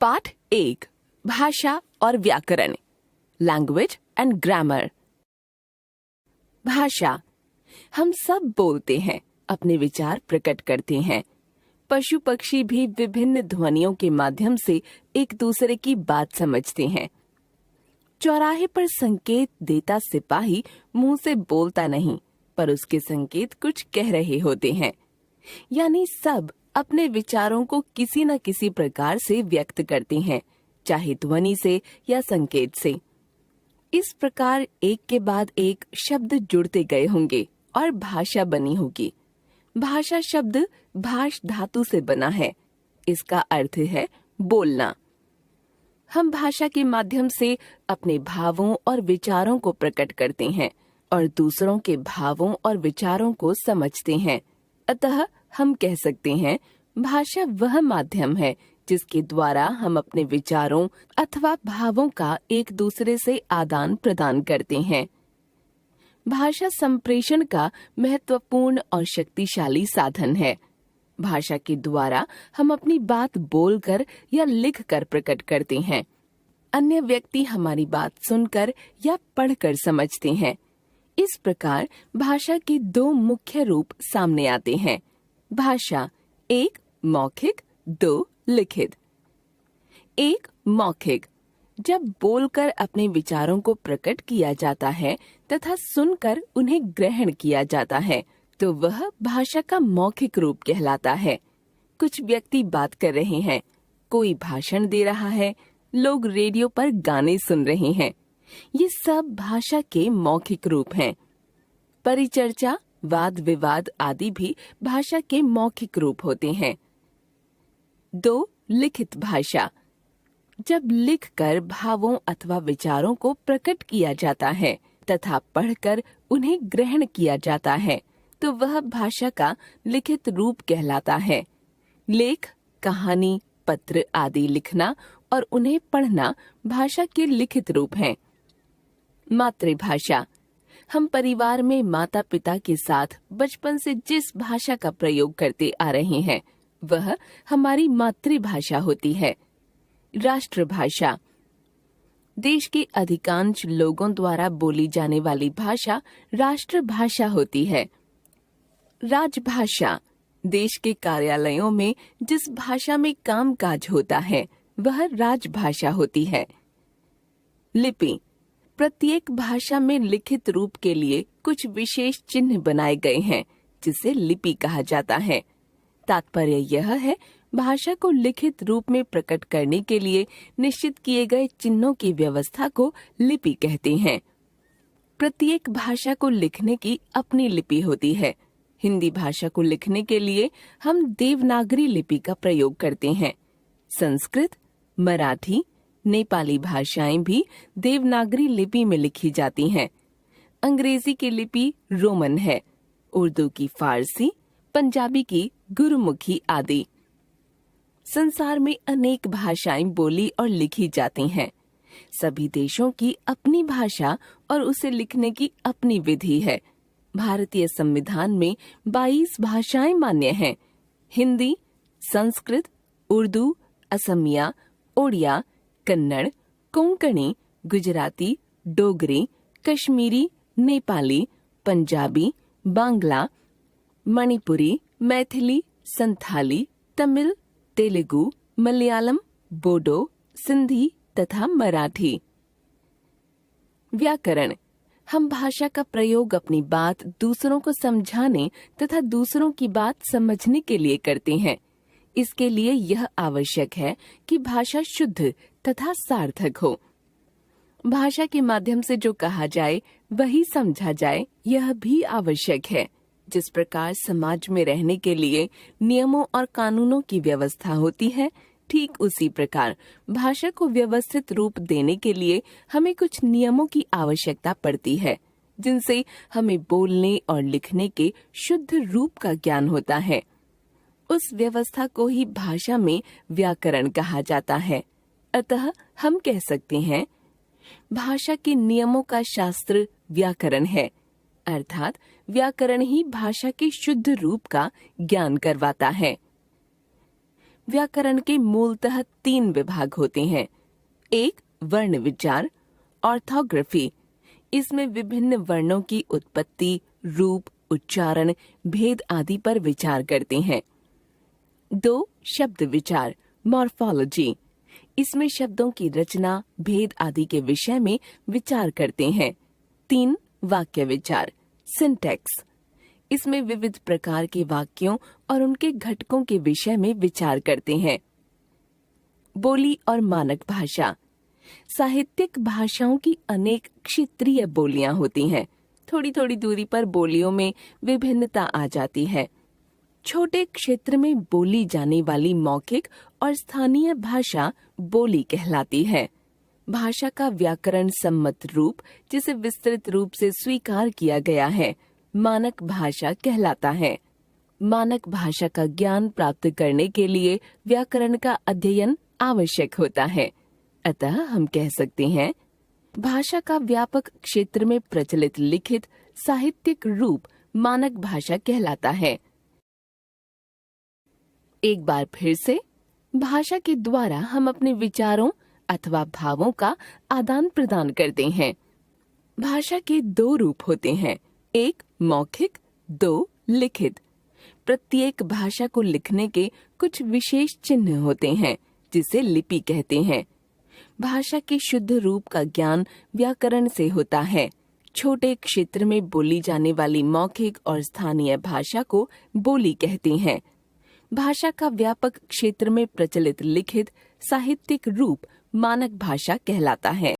पाठ 1 भाषा और व्याकरण, लैंग्वेज एंड ग्रामर। भाषा। हम सब बोलते हैं, अपने विचार प्रकट करते हैं। पशु पक्षी भी विभिन्न ध्वनियों के माध्यम से एक दूसरे की बात समझते हैं। चौराहे पर संकेत देता सिपाही मुंह से बोलता नहीं, पर उसके संकेत कुछ कह रहे होते हैं। यानी सब अपने विचारों को किसी न किसी प्रकार से व्यक्त करते हैं, चाहे ध्वनि से या संकेत से। इस प्रकार एक के बाद एक शब्द जुड़ते गए होंगे और भाषा बनी होगी। भाषा शब्द भाष धातु से बना है। इसका अर्थ है बोलना। हम भाषा के माध्यम से अपने भावों और विचारों को प्रकट करते हैं और दूसरों के भावों और विचारों को समझते हैं। अतः हम कह सकते हैं, भाषा वह माध्यम है जिसके द्वारा हम अपने विचारों अथवा भावों का एक दूसरे से आदान प्रदान करते हैं। भाषा संप्रेषण का महत्वपूर्ण और शक्तिशाली साधन है। भाषा के द्वारा हम अपनी बात बोलकर या लिखकर प्रकट करते हैं। अन्य व्यक्ति हमारी बात सुनकर या पढ़कर समझते हैं। इस प्रकार भाषा के दो मुख्य रूप सामने आते हैं। भाषा, एक मौखिक, दो लिखित। एक मौखिक, जब बोलकर अपने विचारों को प्रकट किया जाता है तथा सुनकर उन्हें ग्रहण किया जाता है, तो वह भाषा का मौखिक रूप कहलाता है। कुछ व्यक्ति बात कर रहे हैं, कोई भाषण दे रहा है, लोग रेडियो पर गाने सुन रहे हैं। ये सब भाषा के मौखिक रूप हैं। परिचर्चा, वाद विवाद आदि भी भाषा के मौखिक रूप होते हैं। दो लिखित भाषा, जब लिखकर भावों अथवा विचारों को प्रकट किया जाता है तथा पढ़कर उन्हें ग्रहण किया जाता है, तो वह भाषा का लिखित रूप कहलाता है। लेख, कहानी, पत्र आदि लिखना और उन्हें पढ़ना भाषा के लिखित रूप हैं। मातृभाषा, हम परिवार में माता पिता के साथ बचपन से जिस भाषा का प्रयोग करते आ रहे हैं, वह हमारी मातृभाषा होती है। राष्ट्रभाषा, देश के अधिकांश लोगों द्वारा बोली जाने वाली भाषा राष्ट्रभाषा होती है। राजभाषा, देश के कार्यालयों में जिस भाषा में कामकाज होता है, वह राजभाषा होती है। लिपि, प्रत्येक भाषा में लिखित रूप के लिए कुछ विशेष चिन्ह बनाए गए हैं, जिसे लिपि कहा जाता है। तात्पर्य यह है, भाषा को लिखित रूप में प्रकट करने के लिए निश्चित किए गए चिन्हों की व्यवस्था को लिपि कहते हैं। प्रत्येक भाषा को लिखने की अपनी लिपि होती है। हिंदी भाषा को लिखने के लिए हम देवनागरी लिपि का प्रयोग करते हैं। संस्कृत, मराठी, नेपाली भाषाएं भी देवनागरी लिपि में लिखी जाती हैं। अंग्रेजी की लिपि रोमन है, उर्दू की फारसी, पंजाबी की गुरुमुखी आदि। संसार में अनेक भाषाएं बोली और लिखी जाती हैं। सभी देशों की अपनी भाषा और उसे लिखने की अपनी विधि है। भारतीय संविधान में 22 भाषाएं मान्य हैं। हिंदी, संस्कृत, उर्दू, असमिया, ओडिया, कन्नड़, कोंकणी, गुजराती, डोगरी, कश्मीरी, नेपाली, पंजाबी, बांग्ला, मणिपुरी, मैथिली, संथाली, तमिल, तेलुगु, मलयालम, बोडो, सिंधी तथा मराठी। व्याकरण, हम भाषा का प्रयोग अपनी बात दूसरों को समझाने तथा दूसरों की बात समझने के लिए करते हैं। इसके लिए यह आवश्यक है कि भाषा शुद्ध तथा सार्थक हो। भाषा के माध्यम से जो कहा जाए वही समझा जाए, यह भी आवश्यक है। जिस प्रकार समाज में रहने के लिए नियमों और कानूनों की व्यवस्था होती है, ठीक उसी प्रकार भाषा को व्यवस्थित रूप देने के लिए हमें कुछ नियमों की आवश्यकता पड़ती है, जिनसे हमें बोलने और लिखने के शुद्ध रूप का ज्ञान होता है। उस व्यवस्था को ही भाषा में व्याकरण कहा जाता है। अतः हम कह सकते हैं, भाषा के नियमों का शास्त्र व्याकरण है, अर्थात व्याकरण ही भाषा के शुद्ध रूप का ज्ञान करवाता है। व्याकरण के मूलतः 3 विभाग होते हैं। एक वर्ण विचार, ऑर्थोग्राफी। इसमें विभिन्न वर्णों की उत्पत्ति, रूप, उच्चारण, भेद आदि पर विचार करते हैं। 2 शब्द विचार, मॉर्फोलॉजी। इसमें शब्दों की रचना, भेद आदि के विषय में विचार करते हैं। 3 वाक्य विचार, सिंटैक्स। इसमें विविध प्रकार के वाक्यों और उनके घटकों के विषय में विचार करते हैं। बोली और मानक भाषा। साहित्यिक भाषाओं की अनेक क्षेत्रीय बोलियां होती हैं। थोड़ी थोड़ी दूरी पर बोलियों में विभिन्नता आ जाती है। छोटे क्षेत्र में बोली जाने वाली मौखिक और स्थानीय भाषा बोली कहलाती है। भाषा का व्याकरण सम्मत रूप, जिसे विस्तृत रूप से स्वीकार किया गया है, मानक भाषा कहलाता है। मानक भाषा का ज्ञान प्राप्त करने के लिए व्याकरण का अध्ययन आवश्यक होता है। अतः हम कह सकते हैं, भाषा का व्यापक क्षेत्र में प्रचलित लिखित साहित्यिक रूप मानक भाषा कहलाता है। एक बार फिर से, भाषा के द्वारा हम अपने विचारों अथवा भावों का आदान प्रदान करते हैं। भाषा के 2 रूप होते हैं, एक मौखिक, 2 लिखित। प्रत्येक भाषा को लिखने के कुछ विशेष चिन्ह होते हैं, जिसे लिपि कहते हैं। भाषा के शुद्ध रूप का ज्ञान व्याकरण से होता है। छोटे क्षेत्र में बोली जाने वाली मौखिक और स्थानीय भाषा को बोली कहते हैं। भाषा का व्यापक क्षेत्र में प्रचलित लिखित साहित्यिक रूप मानक भाषा कहलाता है।